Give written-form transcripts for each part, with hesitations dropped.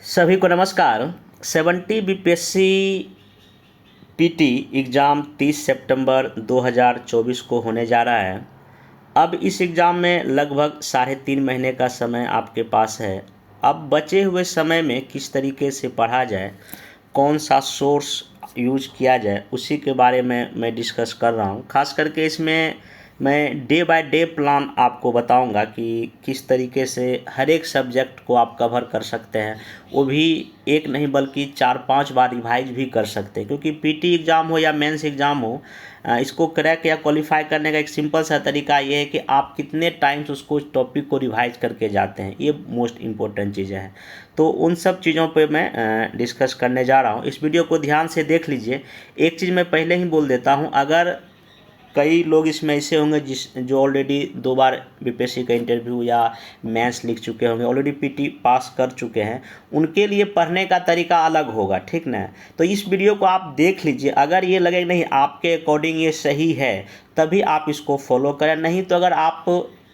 सभी को नमस्कार। 70 बीपीएससी पीटी एग्ज़ाम 30 सितंबर 2024 को होने जा रहा है। अब इस एग्ज़ाम में लगभग 3.5 महीने का समय आपके पास है। अब बचे हुए समय में किस तरीके से पढ़ा जाए, कौन सा सोर्स यूज किया जाए, उसी के बारे में मैं डिस्कस कर रहा हूँ। ख़ास करके इसमें मैं डे बाय डे प्लान आपको बताऊंगा कि किस तरीके से हर एक सब्जेक्ट को आप कवर कर सकते हैं, वो भी एक नहीं बल्कि 4-5 बार रिवाइज भी कर सकते हैं। क्योंकि पीटी एग्ज़ाम हो या मेंस एग्ज़ाम हो, इसको क्रैक या क्वालिफाई करने का एक सिंपल सा तरीका ये है कि आप कितने टाइम्स उसको टॉपिक को रिवाइज करके जाते हैं। ये मोस्ट इम्पोर्टेंट चीज़ें हैं। तो उन सब चीज़ों पे मैं डिस्कस करने जा रहा हूँ। इस वीडियो को ध्यान से देख लीजिए। एक चीज़ मैं पहले ही बोल देता हूँ, अगर कई लोग इसमें ऐसे होंगे जो ऑलरेडी 2 बार बीपीएससी का इंटरव्यू या मेंस लिख चुके होंगे, ऑलरेडी पीटी पास कर चुके हैं, उनके लिए पढ़ने का तरीका अलग होगा, ठीक ना। तो इस वीडियो को आप देख लीजिए। अगर ये लगे नहीं आपके अकॉर्डिंग ये सही है, तभी आप इसको फॉलो करें। नहीं तो अगर आप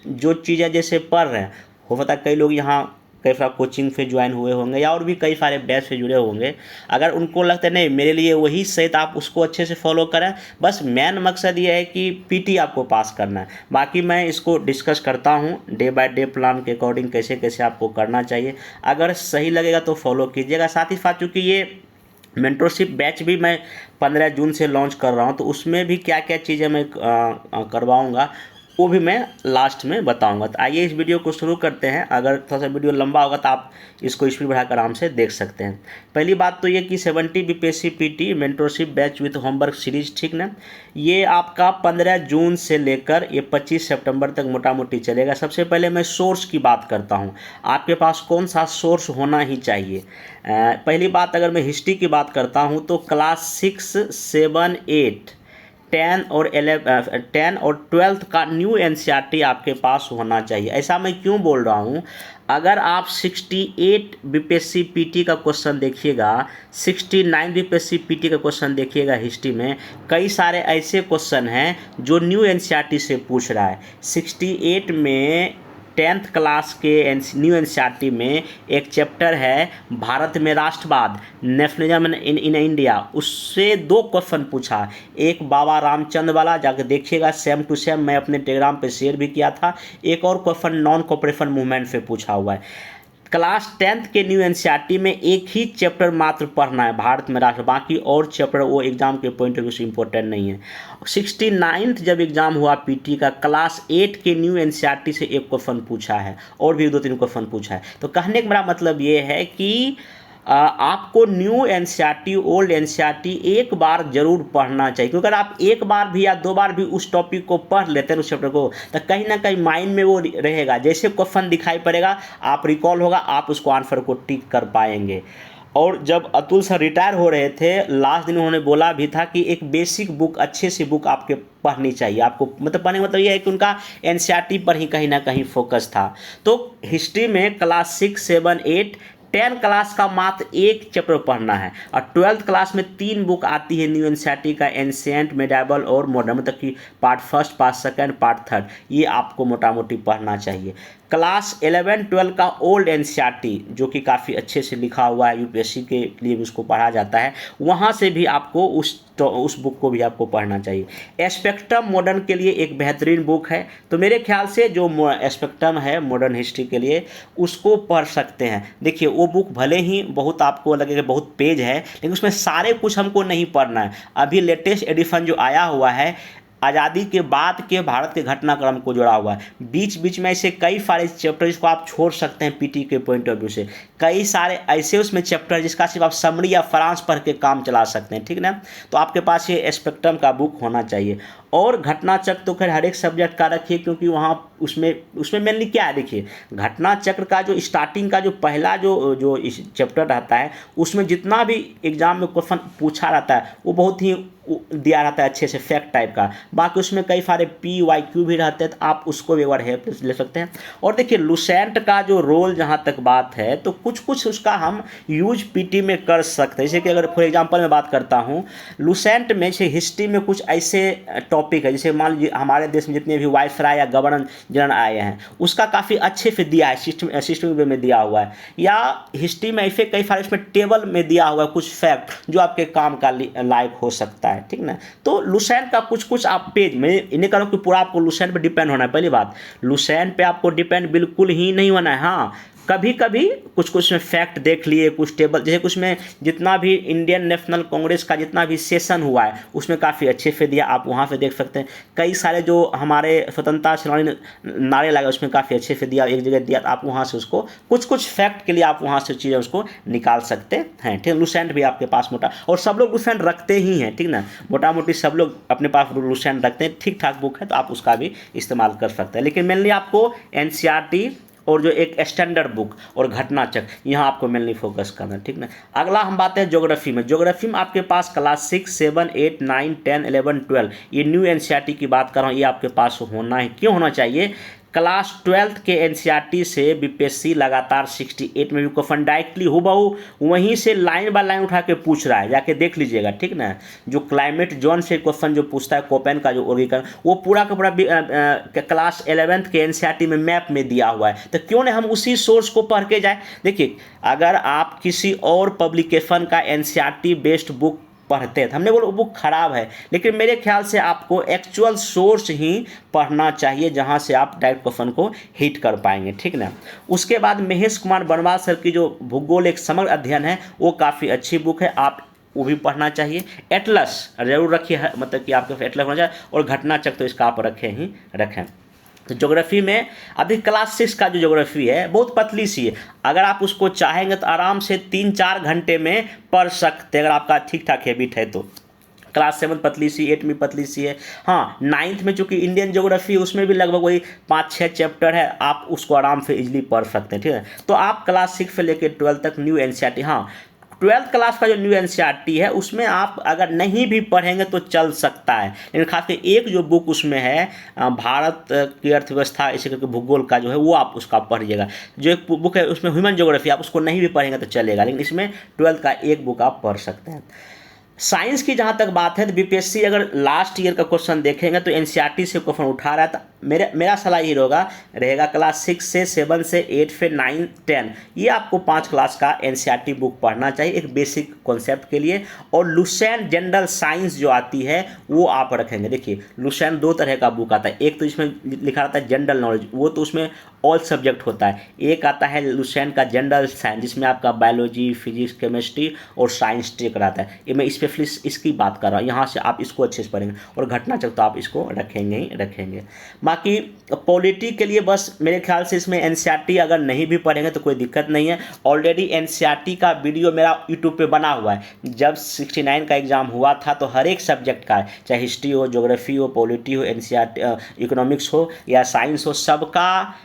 जो चीज़ें जैसे पढ़ रहे हैं, हो सकता है कई लोग यहाँ कई सारा कोचिंग से ज्वाइन हुए होंगे या और भी कई सारे बैच से जुड़े होंगे, अगर उनको लगता है नहीं मेरे लिए वही सही, तो आप उसको अच्छे से फॉलो करें। बस मेन मकसद ये है कि पीटी आपको पास करना है। बाकी मैं इसको डिस्कस करता हूँ डे बाय डे प्लान के अकॉर्डिंग कैसे कैसे आपको करना चाहिए। अगर सही लगेगा तो फॉलो कीजिएगा। साथ ही साथ चूँकि ये मेंटरशिप बैच भी मैं 15 जून से लॉन्च कर रहा हूँ, तो उसमें भी क्या क्या चीज़ें मैं करवाऊँगा वो भी मैं लास्ट में बताऊंगा। तो आइए इस वीडियो को शुरू करते हैं। अगर थोड़ा सा वीडियो लंबा होगा तो आप इसको स्पीड बढ़ाकर आराम से देख सकते हैं। पहली बात तो ये कि 70 BPSC PT mentorship batch with homework series, ठीक ना, ये आपका 15 जून से लेकर ये 25 सितंबर तक मोटा मोटी चलेगा। सबसे पहले मैं सोर्स की बात करता हूँ, आपके पास कौन सा सोर्स होना ही चाहिए। पहली बात अगर मैं हिस्ट्री की बात करता हूँ तो क्लास 6, 7, 8, 10 और 12 का न्यू एनसीईआरटी आपके पास होना चाहिए। ऐसा मैं क्यों बोल रहा हूँ, अगर आप 68 बीपीएससी पीटी का क्वेश्चन देखिएगा, 69 बीपीएससी पीटी का क्वेश्चन देखिएगा, हिस्ट्री में कई सारे ऐसे क्वेश्चन हैं जो न्यू एनसीईआरटी से पूछ रहा है। 68 में 10th क्लास के न्यू एनसीईआरटी में एक चैप्टर है भारत में राष्ट्रवाद, नेशनलिज्म इन इंडिया, उससे 2 क्वेश्चन पूछा। एक बाबा रामचंद्र वाला जाकर देखिएगा, सेम टू सेम मैं अपने टेलीग्राम पे शेयर भी किया था। एक और क्वेश्चन नॉन कोऑपरेशन मूवमेंट से पूछा हुआ है। क्लास 10th के न्यू एनसीईआरटी में एक ही चैप्टर मात्र पढ़ना है, भारत में राष्ट्र, बाकी और चैप्टर वो एग्जाम के पॉइंट ऑफ व्यू से इम्पोर्टेंट नहीं है। 69th जब एग्जाम हुआ पीटी का, क्लास 8 के न्यू एनसीईआरटी से एक क्वेश्चन पूछा है और भी 2-3 क्वेश्चन पूछा है। तो कहने का मेरा मतलब ये है कि आपको न्यू एनसीईआरटी, ओल्ड एनसीईआरटी एक बार जरूर पढ़ना चाहिए। क्योंकि अगर आप एक बार भी या 2 बार भी उस टॉपिक को पढ़ लेते हैं, उस चैप्टर को, तो कहीं ना कहीं माइंड में वो रहेगा। जैसे क्वेश्चन दिखाई पड़ेगा, आप रिकॉल होगा, आप उसको आंसर को टिक कर पाएंगे। और जब अतुल सर रिटायर हो रहे थे लास्ट दिन, उन्होंने बोला भी था कि एक बेसिक बुक, अच्छे सी बुक आपके पढ़नी चाहिए। आपको मतलब पढ़ने का मतलब ये है कि उनका एनसीईआरटी पर ही कहीं ना कहीं फोकस था। तो हिस्ट्री में क्लास 6, 7, 8, 10 क्लास का मात्र एक चैप्टर पढ़ना है। और 12th क्लास में 3 बुक आती है न्यू एनसीईआरटी का, एंशिएंट, मेडिएवल और मॉडर्न, मतलब कि पार्ट 1, पार्ट 2, पार्ट 3, ये आपको मोटा मोटी पढ़ना चाहिए। क्लास 11, 12 का ओल्ड एनसीईआरटी जो कि काफ़ी अच्छे से लिखा हुआ है, यूपीएससी के लिए भी उसको पढ़ा जाता है, वहाँ से भी आपको उस बुक को भी आपको पढ़ना चाहिए। स्पेक्ट्रम मॉडर्न के लिए एक बेहतरीन बुक है, तो मेरे ख्याल से जो स्पेक्ट्रम है मॉडर्न हिस्ट्री के लिए, उसको पढ़ सकते हैं। देखिए वो बुक भले ही बहुत आपको लगेगा बहुत पेज है, लेकिन उसमें सारे कुछ हमको नहीं पढ़ना है। अभी लेटेस्ट एडिशन जो आया हुआ है, आज़ादी के बाद के भारत के घटनाक्रम को जोड़ा हुआ है। बीच बीच में ऐसे कई सारे चैप्टर जिसको आप छोड़ सकते हैं पीटी के पॉइंट ऑफ व्यू से, कई सारे ऐसे उसमें चैप्टर जिसका सिर्फ आप समरी या फ्रांस पढ़ के काम चला सकते हैं, ठीक ना। तो आपके पास ये स्पेक्ट्रम का बुक होना चाहिए। और घटना चक्र तो खैर हर एक सब्जेक्ट का रखिए, क्योंकि वहाँ उसमें मेनली क्या है, देखिए घटना चक्र का जो स्टार्टिंग का जो पहला जो चैप्टर रहता है, उसमें जितना भी एग्जाम में क्वेश्चन पूछा रहता है वो बहुत ही दिया रहता है अच्छे से, फैक्ट टाइप का। बाकी उसमें कई सारे PYQ भी रहते हैं, तो आप उसको भी एक बार हेल्प ले सकते हैं। और देखिए लुसेंट का जो रोल जहाँ तक बात है, तो कुछ कुछ उसका हम यूज पीटी में कर सकते हैं। जैसे कि अगर फॉर एग्जांपल मैं बात करता हूँ, लुसेंट में से हिस्ट्री में कुछ ऐसे टॉपिक है, जैसे मान लीजिए हमारे देश में जितने भी वायसराय या गवर्नर जनरल आए हैं उसका काफ़ी अच्छे से दिया है, सिस्टम वे में दिया हुआ है, या हिस्ट्री में ऐसे कई सारे इसमें टेबल में दिया हुआ है कुछ फैक्ट जो आपके काम का लायक हो सकता है, ठीक ना। तो लुसेंट का कुछ कुछ आप पेज में इन्हें करो कि पूरा आपको लुसेंट पे डिपेंड होना है। पहली बात, लुसेंट पे आपको डिपेंड बिल्कुल ही नहीं होना है। हाँ, कभी कभी कुछ कुछ में फैक्ट देख लिए, कुछ टेबल, जैसे कुछ में जितना भी इंडियन नेशनल कांग्रेस का जितना भी सेशन हुआ है उसमें काफ़ी अच्छे से दिया, आप वहाँ पे देख सकते हैं। कई सारे जो हमारे स्वतंत्रता सेनानी नारे लगे उसमें काफ़ी अच्छे से दिया, एक जगह दिया, तो आप वहाँ से उसको कुछ कुछ फैक्ट के लिए आप वहाँ से चीज़ें उसको निकाल सकते हैं, ठीक है। लुसेंट भी आपके पास मोटा, और सब लोग लुसेंट रखते ही हैं, ठीक ना, मोटा मोटी सब लोग अपने पास लुसेंट रखते हैं, ठीक ठाक बुक है तो आप उसका भी इस्तेमाल कर सकते हैं। लेकिन मेनली आपको एनसीईआरटी और जो एक स्टैंडर्ड बुक और घटनाचक, यहाँ आपको मेनली फोकस करना है, ठीक ना। अगला हम बात है ज्योग्राफी में। ज्योग्राफी में आपके पास क्लास 6, 7, 8, 9, 10, 11, 12 ये न्यू एनसीईआरटी की बात कर रहा हूँ, ये आपके पास होना है। क्यों होना चाहिए? क्लास 12 के एनसीईआरटी से बीपीएससी लगातार 68 में भी क्वेश्चन डायरेक्टली हूबहू वहीं से लाइन बाय लाइन उठा के पूछ रहा है, जाके देख लीजिएगा, ठीक ना। जो क्लाइमेट जोन से क्वेश्चन जो पूछता है कोपेन का जो वर्गीकरण, वो पूरा का पूरा क्लास 11th के एनसीईआरटी में मैप में दिया हुआ है, तो क्यों नहीं हम उसी सोर्स को पढ़ के जाए। देखिए, अगर आप किसी और पब्लिकेशन का एनसीईआरटी बेस्ड बुक पढ़ते हैं तो हमने बोला वो बुक खराब है, लेकिन मेरे ख्याल से आपको एक्चुअल सोर्स ही पढ़ना चाहिए जहां से आप डायरेक्ट क्वेश्चन को हिट कर पाएंगे, ठीक ना। उसके बाद महेश कुमार बनवाल सर की जो भूगोल एक समग्र अध्ययन है वो काफ़ी अच्छी बुक है, आप वो भी पढ़ना चाहिए। एटलस जरूर रखिए, मतलब कि आपके एटलस होना चाहिए, और घटनाचक तो इसका आप रखें ही रखें। तो ज्योग्राफी में अभी क्लास 6 का जो ज्योग्राफी है बहुत पतली सी है, अगर आप उसको चाहेंगे तो आराम से 3-4 घंटे में पढ़ सकते हैं, अगर आपका ठीक ठाक हैबिट है तो। क्लास 7 पतली सी, 8 में पतली सी है। हाँ, 9th में चूँकि इंडियन ज्योग्राफी उसमें भी लगभग वही 5-6 चैप्टर है, आप उसको आराम से इजीली पढ़ सकते हैं, ठीक है। तो आप क्लास 6 से लेकर 12 तक न्यू एनसीईआरटी, हाँ 12th क्लास का जो न्यू एनसीईआरटी है उसमें आप अगर नहीं भी पढ़ेंगे तो चल सकता है, लेकिन खासकर एक जो बुक उसमें है भारत की अर्थव्यवस्था इसी करके भूगोल का जो है वो आप उसका पढ़िएगा। जो एक बुक है उसमें ह्यूमन ज्योग्राफी, आप उसको नहीं भी पढ़ेंगे तो चलेगा, लेकिन इसमें 12th का एक बुक आप पढ़ सकते हैं। साइंस की जहाँ तक बात है तो बीपीएससी अगर लास्ट ईयर का क्वेश्चन देखेंगे तो एनसीईआरटी से क्वेश्चन उठा रहा है, तो मेरा सलाह ये रहेगा क्लास 6 से 7 से 8 से 9, 10 ये आपको 5 क्लास का एनसीईआरटी बुक पढ़ना चाहिए एक बेसिक कॉन्सेप्ट के लिए। और लुसेंट जनरल साइंस जो आती है वो आप रखेंगे। देखिए, लुसेंट 2 तरह का बुक आता है, एक तो इसमें लिखा रहता है जनरल नॉलेज, वो तो उसमें ऑल सब्जेक्ट होता है। एक आता है लुसेंट का जनरल साइंस जिसमें आपका बायोलॉजी, फिजिक्स, केमिस्ट्री और साइंस टेक रहता है। ये मैं स्पेशलिस्ट इसकी बात कर रहा हूँ, यहाँ से आप इसको अच्छे से पढ़ेंगे। और घटनाचक तो आप इसको रखेंगे ही रखेंगे। बाकी पॉलिटी के लिए बस मेरे ख्याल से इसमें एनसीईआरटी अगर नहीं भी पढ़ेंगे तो कोई दिक्कत नहीं है। ऑलरेडी एनसीईआरटी का वीडियो मेरा यूट्यूब पे बना हुआ है। जब 69 का एग्ज़ाम हुआ था तो हर एक सब्जेक्ट का, चाहे हिस्ट्री हो, ज्योग्राफी हो, पॉलिटी हो, एनसीईआरटी इकोनॉमिक्स हो या साइंस हो, सबका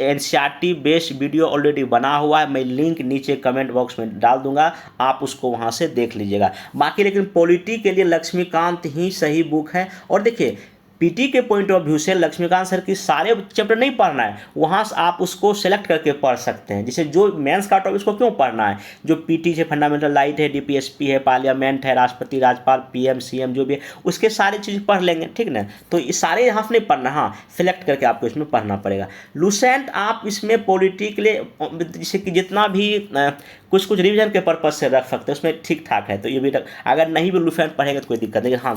एनसीईआरटी बेस्ड वीडियो ऑलरेडी बना हुआ है। मैं लिंक नीचे कमेंट बॉक्स में डाल दूंगा, आप उसको वहां से देख लीजिएगा। बाकी लेकिन पॉलिटी के लिए लक्ष्मीकांत ही सही बुक है। और देखिए, पीटी के पॉइंट ऑफ व्यू से लक्ष्मीकांत सर की सारे चैप्टर नहीं पढ़ना है, वहाँ से आप उसको सेलेक्ट करके पढ़ सकते हैं। जैसे जो मेंस का टॉपिक उसको क्यों पढ़ना है, जो पीटी से फंडामेंटल राइट है, डीपीएसपी है, पार्लियामेंट है, राष्ट्रपति, राज्यपाल, पीएम, सीएम जो भी है उसके सारे चीज़ पढ़ लेंगे, ठीक ना। तो ये सारे यहाँ से नहीं पढ़ना, हाँ सेलेक्ट करके आपको इसमें पढ़ना पड़ेगा। लुसेंट आप इसमें पॉलिटी के लिए जैसे कि जितना भी कुछ कुछ रिवीजन के पर्पज से रख सकते हैं, उसमें ठीक ठाक है। तो ये भी अगर नहीं भी लुसेंट पढ़ेंगे तो कोई दिक्कत नहीं, हाँ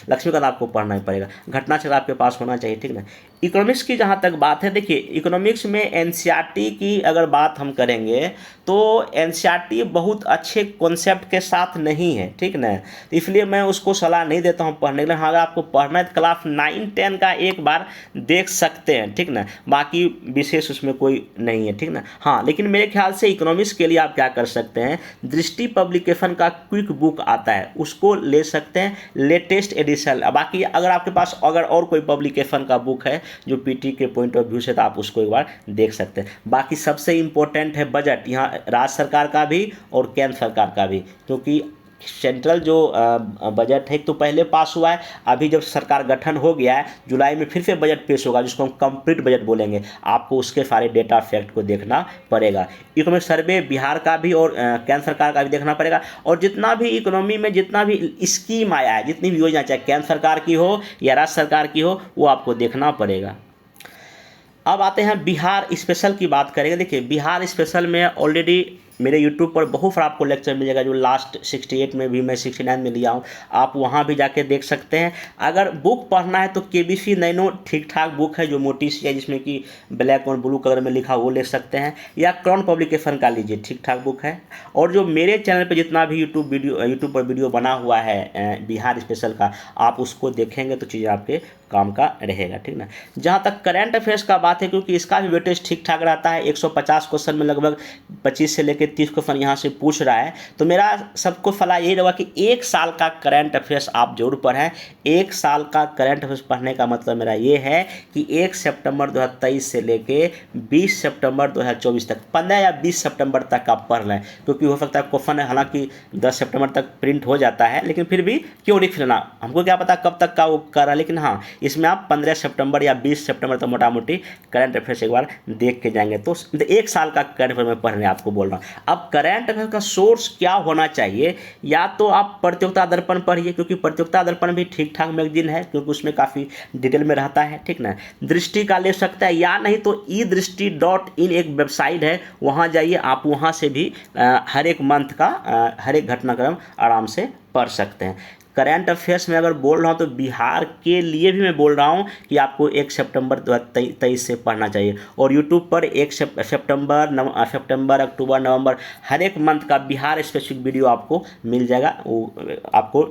लक्ष्मीकांत आपको पढ़ना ही पड़ेगा। घटनाचक्र आपके पास होना चाहिए, ठीक ना। इकोनॉमिक्स की जहाँ तक बात है, देखिए इकोनॉमिक्स में एनसीईआरटी की अगर बात हम करेंगे तो एनसीईआरटी बहुत अच्छे कॉन्सेप्ट के साथ नहीं है, ठीक ना। इसलिए मैं उसको सलाह नहीं देता हूँ पढ़ने के लिए। हाँ, अगर आपको पढ़ना है तो क्लास 9, 10 का एक बार देख सकते हैं, ठीक ना। बाकी विशेष उसमें कोई नहीं है, ठीक ना। हाँ, लेकिन मेरे ख्याल से इकोनॉमिक्स के लिए आप क्या कर सकते हैं, दृष्टि पब्लिकेशन का क्विक बुक आता है उसको ले सकते हैं, लेटेस्ट एडिशन। बाकी अगर आपके पास अगर और कोई पब्लिकेशन का बुक है जो पीटी के पॉइंट ऑफ व्यू से, तो आप उसको एक बार देख सकते हैं। बाकी सबसे इम्पोर्टेंट है बजट, यहाँ राज्य सरकार का भी और केंद्र सरकार का भी, क्योंकि सेंट्रल जो बजट है एक तो पहले पास हुआ है, अभी जब सरकार गठन हो गया है जुलाई में फिर से बजट पेश होगा जिसको हम कंप्लीट बजट बोलेंगे। आपको उसके सारे डेटा फैक्ट को देखना पड़ेगा। इकोनॉमिक सर्वे बिहार का भी और केंद्र सरकार का भी देखना पड़ेगा, और जितना भी इकोनॉमी में जितना भी स्कीम आया है, जितनी भी योजना चाहे केंद्र सरकार की हो या राज्य सरकार की हो, वो आपको देखना पड़ेगा। अब आते हैं बिहार स्पेशल की बात करेंगे। देखिए बिहार स्पेशल में ऑलरेडी मेरे YouTube पर बहुत सारा आपको लेक्चर मिलेगा, जो लास्ट 68 में भी मैं 69 में लिया हूँ, आप वहाँ भी जाके देख सकते हैं। अगर बुक पढ़ना है तो KBC नैनो ठीक ठाक बुक है, जो मोटी सी है जिसमें कि ब्लैक और ब्लू कलर में लिखा, वो ले सकते हैं, या क्राउन पब्लिकेशन का लीजिए, ठीक ठाक बुक है। और जो मेरे चैनल पर जितना भी यूट्यूब पर वीडियो बना हुआ है बिहार स्पेशल का, आप उसको देखेंगे तो चीज़ें आपके काम का रहेगा, ठीक ना। जहाँ तक करंट अफेयर्स का बात है, क्योंकि इसका भी वेटेज ठीक ठाक रहता है, 150 क्वेश्चन में लगभग 25 से लेकर 30 क्वेश्चन यहाँ से पूछ रहा है, तो मेरा सबको सलाह यही रहेगा कि 1 साल का करंट अफेयर्स आप जरूर पढ़ें। 1 साल का करंट अफेयर्स पढ़ने का मतलब मेरा ये है कि 1 सितंबर 2023 से लेके 20 सितंबर 2024 तक, 15 या 20 सितंबर तक आप पढ़ लें, क्योंकि हो सकता है क्वेश्चन हालांकि 10 सितंबर तक प्रिंट हो जाता है, लेकिन फिर भी क्यों रिस्क लेना, हमको क्या पता कब तक का वो कर रहा है। लेकिन हाँ, इसमें आप 15 सितंबर या 20 सितंबर तक मोटा मोटी करंट अफेयर्स एक बार देख के जाएंगे, तो 1 साल का करंट अफेयर में पढ़ने आपको बोल रहा हूँ। अब करंट अफेयर का सोर्स क्या होना चाहिए, या तो आप प्रतियोगिता दर्पण पढ़िए, क्योंकि प्रतियोगिता दर्पण भी ठीक ठाक मैगजीन है, क्योंकि उसमें काफ़ी डिटेल में रहता है, ठीक ना। दृष्टि का ले सकता है, या नहीं तो edrishti.in एक वेबसाइट है, वहाँ जाइए, आप वहाँ से भी हर एक मंथ का हर एक घटनाक्रम आराम से पढ़ सकते हैं। करंट अफेयर्स में अगर बोल रहा हूँ तो बिहार के लिए भी मैं बोल रहा हूँ कि आपको 1 सितंबर 2023 से पढ़ना चाहिए, और यूट्यूब पर 1 सितंबर, अक्टूबर, नवंबर हर एक मंथ का बिहार स्पेसिफिक वीडियो आपको मिल जाएगा, वो आपको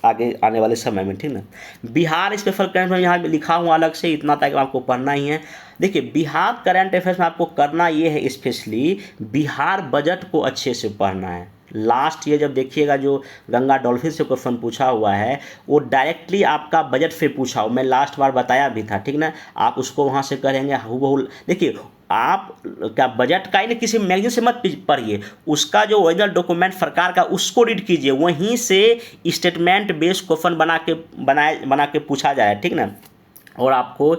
आगे आने वाले समय में, ठीक ना। बिहार स्पेशल करंट अफेयर यहाँ लिखा हुआ अलग से, इतना तक आपको पढ़ना ही है। देखिए बिहार करंट अफेयर्स में आपको करना ये है, स्पेशली बिहार बजट को अच्छे से पढ़ना है। लास्ट ईयर जब देखिएगा जो गंगा डॉल्फिन से क्वेश्चन पूछा हुआ है, वो डायरेक्टली आपका बजट से पूछा हुआ, मैं लास्ट बार बताया भी था, ठीक ना। आप उसको वहाँ से करेंगे हूबहू। देखिए आप क्या बजट का ही नहीं, किसी मैगजीन से मत पढ़िए, उसका जो ओरिजिनल डॉक्यूमेंट सरकार का उसको रीड कीजिए, वहीं से स्टेटमेंट बेस्ड क्वेश्चन बना के पूछा जाए, ठीक ना। और आपको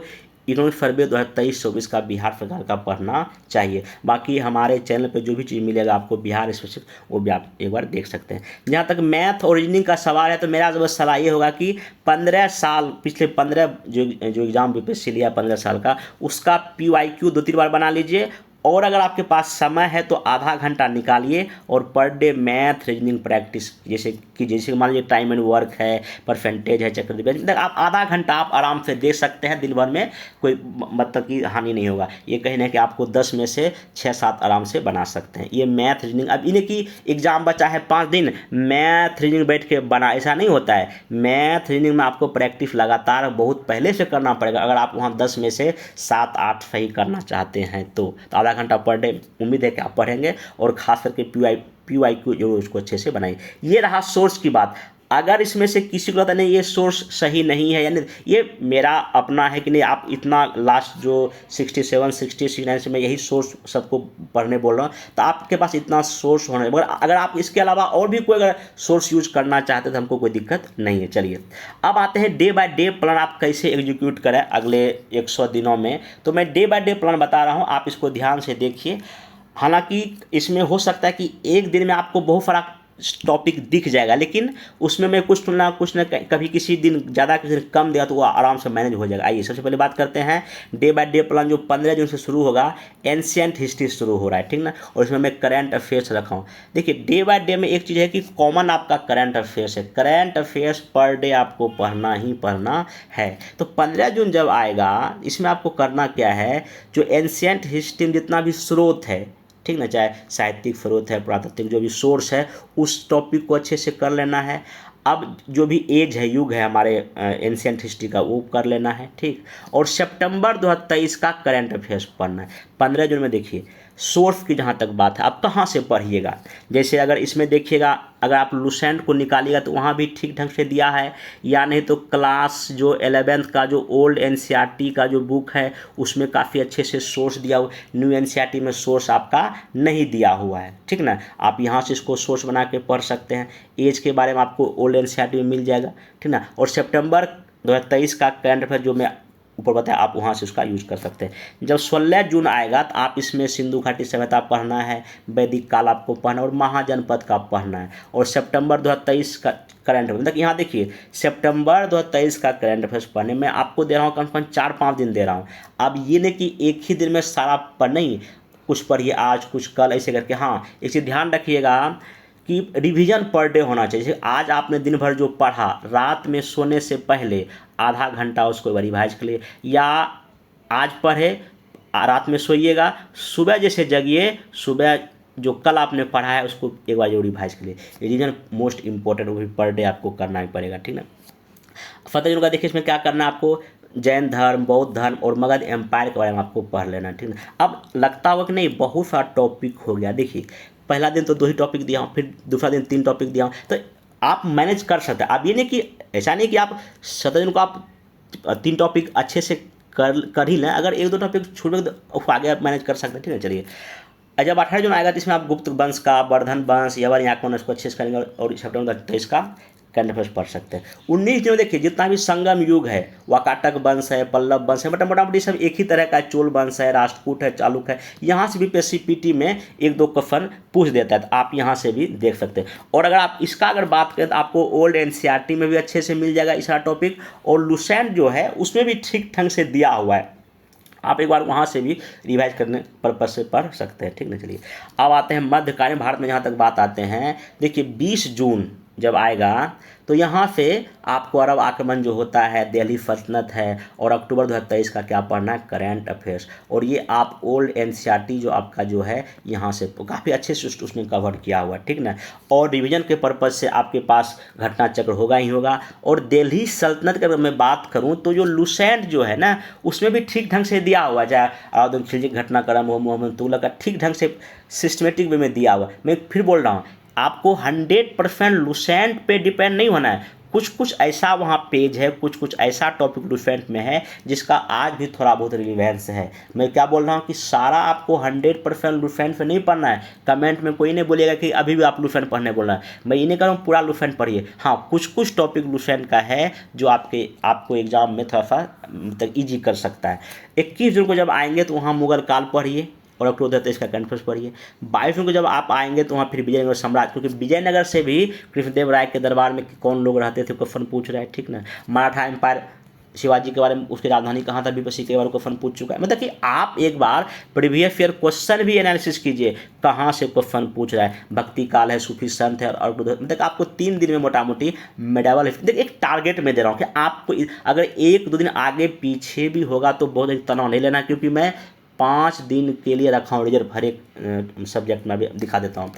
इकोनॉमिक सर्वे 2023-24 का बिहार सरकार का पढ़ना चाहिए। बाकी हमारे चैनल पे जो भी चीज़ मिलेगा आपको बिहार स्पेसिफिक, वो भी आप एक बार देख सकते हैं। जहाँ तक मैथ और रीजनिंग का सवाल है, तो मेरा बस सलाह ये होगा कि 15 साल पिछले 15 जो एग्ज़ाम BPSC लिया 15 साल का, उसका PYQ 2-3 बार बना लीजिए, और अगर आपके पास समय है तो आधा घंटा निकालिए और per day math reasoning practice, जैसे मान लीजिए टाइम एंड वर्क है, परसेंटेज है, चक्रवृद्धि, आप आधा घंटा आप आराम से दे सकते हैं, दिन भर में कोई मतलब की हानि नहीं होगा। ये कहना है कि आपको 10 में से 6-7 आराम से बना सकते हैं। ये मैथ रीजनिंग, अब इन्हें की एग्जाम बचा है 5 दिन, मैथ रीजनिंग बैठ के बना, ऐसा नहीं होता है। मैथ रीजनिंग में आपको प्रैक्टिस लगातार बहुत पहले से करना पड़ेगा, अगर आप वहाँ 10 में से 7-8 सही करना चाहते हैं तो आधा घंटा पर डे उम्मीद है कि आप पढ़ेंगे, और खास करके PYQ जरूर उसको अच्छे से बनाइए। ये रहा सोर्स की बात। अगर इसमें से किसी को लगता नहीं ये सोर्स सही नहीं है, यानी ये मेरा अपना है कि नहीं, आप इतना लास्ट जो 67, 60, 69 से मैं यही सोर्स सबको पढ़ने बोल रहा हूँ, तो आपके पास इतना सोर्स होना है। मगर अगर आप इसके अलावा और भी कोई अगर सोर्स यूज करना चाहते हैं तो हमको कोई दिक्कत नहीं है। चलिए अब आते हैं डे बाय डे प्लान आप कैसे एग्जीक्यूट करें अगले 100 दिनों में। तो मैं डे बाय डे प्लान बता रहा हूँ, आप इसको ध्यान से देखिए। हालांकि इसमें हो सकता है कि एक दिन में आपको बहुत सारा टॉपिक दिख जाएगा, लेकिन उसमें मैं कुछ ना कभी किसी दिन ज़्यादा किसी दिन कम दिया तो वो आराम से मैनेज हो जाएगा। आइए सबसे पहले बात करते हैं डे बाय डे प्लान, जो 15 जून से शुरू होगा। एंशिएंट हिस्ट्री शुरू हो रहा है, ठीक ना, और इसमें मैं करंट अफेयर्स रखा हूँ। देखिए डे बाय डे में एक चीज़ है कि कॉमन आपका करंट अफेयर्स है, करंट अफेयर्स पर डे आपको पढ़ना ही पढ़ना है। तो 15 जून जब आएगा, इसमें आपको करना क्या है, जो एंशिएंट हिस्ट्री में जितना भी स्रोत है, ठीक ना, चाहे साहित्यिक स्रोत है, पुरातात्विक जो भी सोर्स है, उस टॉपिक को अच्छे से कर लेना है। अब जो भी एज है, युग है हमारे एंशिएंट हिस्ट्री का, वो कर लेना है, ठीक। और सितंबर 2023 का करंट अफेयर्स पढ़ना है। 15 जून में देखिए सोर्स की जहाँ तक बात है, आप कहाँ से पढ़िएगा। जैसे अगर इसमें देखिएगा, अगर आप लुसेंट को निकालिएगा तो वहाँ भी ठीक ढंग से दिया है, या नहीं तो क्लास जो 11th का जो ओल्ड एनसीईआरटी का जो बुक है उसमें काफ़ी अच्छे से सोर्स दिया हुआ। न्यू एनसीईआरटी में सोर्स आपका नहीं दिया हुआ है, ठीक ना। आप यहाँ से इसको सोर्स बना के पढ़ सकते हैं। एज के बारे में आपको ओल्ड एनसीईआरटी में मिल जाएगा, ठीक ना। और सितंबर 2023 का करंट अफेयर जो मैं ऊपर बताया, आप वहाँ से उसका यूज कर सकते हैं। जब 16 जून आएगा तो आप इसमें सिंधु घाटी सभ्यता पढ़ना है, वैदिक काल आपको पढ़ना है और महाजनपद का पढ़ना है। और सितंबर 2023 का करंट अफेयर, मतलब यहाँ देखिए सितंबर 2023 का करंट अफेयर्स पढ़ने में आपको दे रहा हूँ कम से कम 4-5 दिन दे रहा हूँ। अब ये नहीं कि एक ही दिन में सारा पढ़, नहीं, कुछ पढ़िए आज कुछ कल, ऐसे करके। हाँ, एक चीज़ ध्यान रखिएगा कि रिवीजन पर डे होना चाहिए। जैसे आज आपने दिन भर जो पढ़ा, रात में सोने से पहले आधा घंटा उसको रिवाइज कर लिए, या आज पढ़े रात में सोइएगा, सुबह जैसे जगिए, सुबह जो कल आपने पढ़ा है उसको एक बार जो रिवाइज कर लिए। रिवीजन मोस्ट इंपॉर्टेंट, वो भी पर डे आपको करना ही पड़ेगा, ठीक ना। फतेहजंग का देखिए इसमें क्या करना है आपको, जैन धर्म, बौद्ध धर्म और मगध एम्पायर के बारे में आपको पढ़ लेना, ठीक ना। अब लगता होगा कि नहीं बहुत सारा टॉपिक हो गया। देखिए पहला दिन तो 2 ही टॉपिक दिया हूँ, फिर दूसरा दिन 3 टॉपिक दिया हूँ, तो आप मैनेज कर सकते हैं। अब ये नहीं कि ऐसा नहीं कि आप 17 दिन को आप 3 टॉपिक अच्छे से कर ही लें, अगर 1-2 टॉपिक छूट गए तो आगे आप मैनेज कर सकते हैं, ठीक है। चलिए जब 18 जून आएगा तो इसमें आप गुप्त वंश का, वर्धन वंश, यवन याकोन उसको अच्छे से करेंगे और सितंबर 2023 का करंट अफेयर्स पढ़ सकते हैं। 19 जून देखिए जितना भी संगम युग है, वाकाटक वंश है, पल्लव वंश है, मोटामोटी सब एक ही तरह का, चोल वंश है, राष्ट्रकूट है, चालुक्य है, यहाँ से भी बीपीएससी पीटी में 1-2 क्वेश्चन पूछ देता है, तो आप यहाँ से भी देख सकते हैं। और अगर आप इसका अगर बात करें तो आपको ओल्ड एनसीईआरटी में भी अच्छे से मिल जाएगा इसका टॉपिक, और लुसेंट जो है उसमें भी ठीक ढंग से दिया हुआ है, आप एक बार वहाँ से भी रिवाइज करने पर्पज से पढ़ सकते हैं, ठीक ना। चलिए अब आते हैं मध्यकालीन भारत में जहाँ तक बात आते हैं। देखिए 20 जून जब आएगा तो यहाँ से आपको अरब आक्रमण जो होता है, दिल्ली सल्तनत है, और अक्टूबर 2023 का क्या पढ़ना है, करंट अफेयर्स। और ये आप ओल्ड एनसीईआरटी जो आपका जो है यहाँ से काफ़ी अच्छे से उसने कवर किया हुआ है, ठीक ना। और रिवीजन के पर्पज़ से आपके पास घटना चक्र होगा ही होगा। और दिल्ली सल्तनत की अगर मैं बात करूँ तो जो लुसेंट जो है ना उसमें भी ठीक ढंग से दिया हुआ, चाहे अलाउद्दीन खिलजी घटनाक्रम हो, मोहम्मद तुगलक का ठीक ढंग से सिस्टमेटिक वे में दिया हुआ। मैं फिर बोल रहा हूँ आपको 100% लुसेंट पे डिपेंड नहीं होना है। कुछ कुछ ऐसा वहाँ पेज है, कुछ कुछ ऐसा टॉपिक लुसेंट में है जिसका आज भी थोड़ा बहुत रिलेवेंस है। मैं क्या बोल रहा हूँ कि सारा आपको 100% लुसेंट पे नहीं पढ़ना है। कमेंट में कोई नहीं बोलेगा कि अभी भी आप लुसेंट पढ़ने बोल रहे हैं, मैं ये नहीं कह रहा हूँ पूरा लुसेंट पढ़िए। हाँ, कुछ कुछ टॉपिक लुसेंट का है जो आपको एग्जाम में थोड़ा सा मतलब ईजी कर सकता है। 21 जून को जब आएंगे तो वहाँ मुगल काल पढ़िए और अक्टूबर 2023 का करंट अफेयर्स पढ़िए। 22 जून को जब आप आएंगे तो वहाँ फिर विजयनगर साम्राज्य, क्योंकि विजयनगर से भी कृष्णदेव राय के दरबार में कौन लोग रहते थे क्वेश्चन पूछ रहे हैं, ठीक ना। मराठा एम्पायर, शिवाजी के बारे में, उसकी राजधानी कहाँ था, बीपीएससी के बारे में क्वेश्चन पूछ चुका है। मतलब कि आप एक बार प्रीवियस ईयर क्वेश्चन भी एनालिसिस कीजिए, कहाँ से क्वेश्चन पूछ रहा है। भक्ति काल है, सूफी संत है, और मतलब आपको 3 दिन में मोटा मोटी मेडावल देखिए एक टारगेट में दे रहा हूँ कि आपको अगर 1-2 दिन आगे पीछे भी होगा तो बहुत एक तनाव नहीं लेना, क्योंकि मैं 5 दिन के लिए रखा हूँ रिजर्व, हर एक सब्जेक्ट में भी दिखा देता हूँ।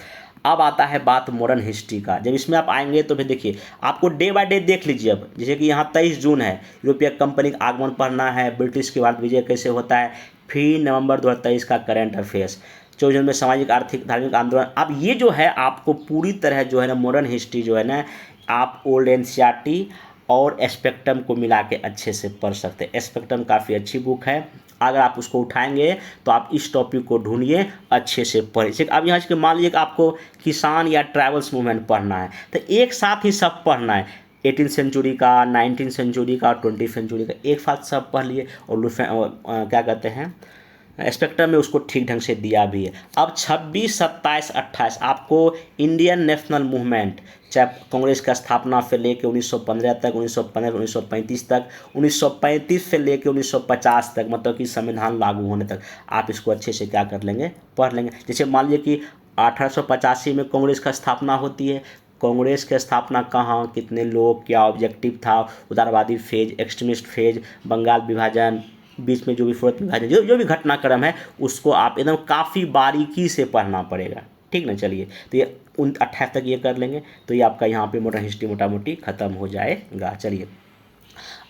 अब आता है बात मॉडर्न हिस्ट्री का। जब इसमें आप आएंगे तो फिर देखिए आपको डे बाय डे देख लीजिए। अब जैसे कि यहाँ 23 जून है, यूरोपीय कंपनी का आगमन पढ़ना है, ब्रिटिश के बाद विजय कैसे होता है, फिर नवंबर 2023 का करंट अफेयर्स, 24 जून में सामाजिक आर्थिक धार्मिक आंदोलन। अब ये जो है आपको पूरी तरह जो है ना मॉडर्न हिस्ट्री जो है ना आप ओल्ड एनसीईआरटी और स्पेक्ट्रम को मिला के अच्छे से पढ़ सकते हैं। स्पेक्ट्रम काफ़ी अच्छी बुक है, अगर आप उसको उठाएंगे तो आप इस टॉपिक को ढूंढिए, अच्छे से पढ़िए। अब यहाँ से मान लीजिए कि आपको किसान या ट्रैवल्स मूवमेंट पढ़ना है तो एक साथ ही सब पढ़ना है, 18th सेंचुरी का, 19th सेंचुरी का, 20th सेंचुरी का, एक साथ सब पढ़ लिए। और क्या कहते हैं स्पेक्ट्रम में उसको ठीक ढंग से दिया भी है। अब 26, 27, 28 आपको इंडियन नेशनल मूवमेंट, चाहे कांग्रेस का स्थापना से लेके 1915 तक, 1915 1935 तक, 1935 से लेके 1950 तक, मतलब कि संविधान लागू होने तक आप इसको अच्छे से क्या कर लेंगे, पढ़ लेंगे। जैसे मान लीजिए कि 1885 में कांग्रेस का स्थापना होती है, कांग्रेस की स्थापना कहाँ, कितने लोग, क्या ऑब्जेक्टिव था, उदारवादी फेज, एक्सट्रीमिस्ट फेज, बंगाल विभाजन, बीच में जो भी फोर्थ विभाजन, जो भी घटनाक्रम है उसको आप एकदम काफ़ी बारीकी से पढ़ना पड़ेगा, ठीक ना। चलिए तो ये 28 तक ये कर लेंगे तो ये आपका यहाँ पे मॉडर्न हिस्ट्री मोटा मोटी खत्म हो जाएगा। चलिए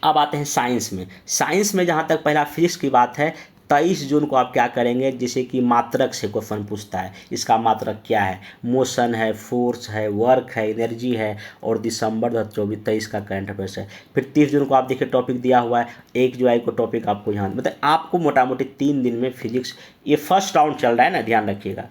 अब आते हैं साइंस में। साइंस में जहाँ तक पहला फिजिक्स की बात है, 23 जून को आप क्या करेंगे, जैसे कि मात्रक से क्वेश्चन पूछता है, इसका मात्रक क्या है, मोशन है, फोर्स है, वर्क है, एनर्जी है, और दिसंबर 2024-23 का करंट अफेयर्स है। फिर 30 जून को आप देखिए टॉपिक दिया हुआ है, 1 जुलाई को टॉपिक आपको यहाँ मतलब आपको मोटा मोटी 3 दिन में फिजिक्स, ये फर्स्ट राउंड चल रहा है ना, ध्यान रखिएगा।